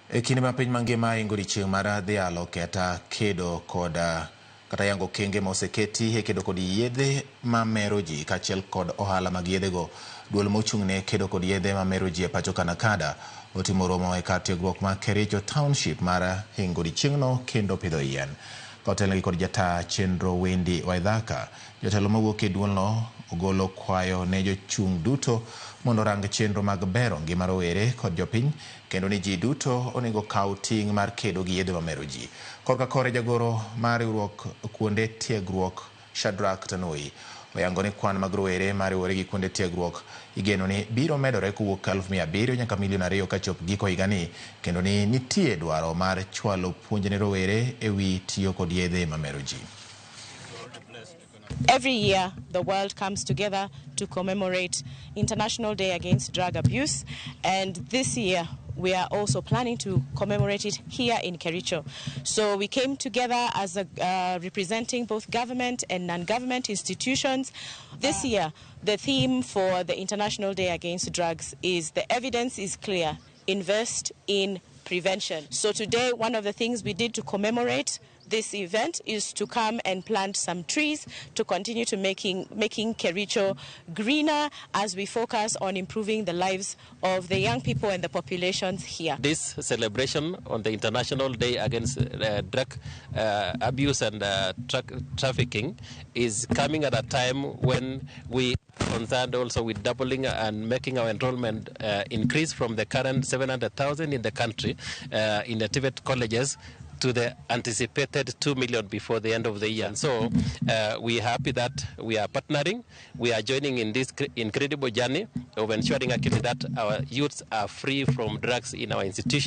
E kinde ma piny mangima ingo odiechieng' mar dhialo kata kedo kod kata yango kenge ma oseketi e kedo kod yedhe ma mero ji kaachiel kod ohala mag yedhego. Duol mochung'ne kedo kod yedhe ma mero ji e pacho ka Nacada otimo romo e kar tiegruok ma Kericho Township mar hingo odiechieng'no kendo pidho yien. Kotelnegi kod jata chenro Wendi Waithaka, jotelo mawuok e duolno ogolo kwayo ne jochung' duto mondo rang chenro mag bero ngima rowere kod jopiny kendo ni ji duto onego kaw ting' mar kedo gi yedhe mamero ji. Korka kore jagoro mar riwruok kuonde tiegruok Shadrack Tanui oyango ni kwan mag rowere mariwore gi kuonde tiegruok igeno ni biro medore kowuok 700,000 nyaka 2,000,000 kachop giko higani kendo ni nitie dwaro mar chwalo puonj ne rowere ewi tiyo kod yedhe mamero ji. Every year, the world comes together to commemorate International Day Against Drug Abuse, and this year we are also planning to commemorate it here in Kericho. So we came together as representing both government and non-government institutions. This year, the theme for the International Day Against Drugs is "The evidence is clear, invest in prevention." So today, one of the things we did to commemorate this event is to come and plant some trees to continue to making Kericho greener as we focus on improving the lives of the young people and the populations here. This celebration on the International Day Against Drug Abuse and Trafficking is coming at a time when we are concerned also with doubling and making our enrollment increase from the current 700,000 in the country in the TVET colleges to the anticipated 2 million before the end of the year. So we are happy that we are partnering. We are joining in this incredible journey of ensuring actually that our youths are free from drugs in our institutions.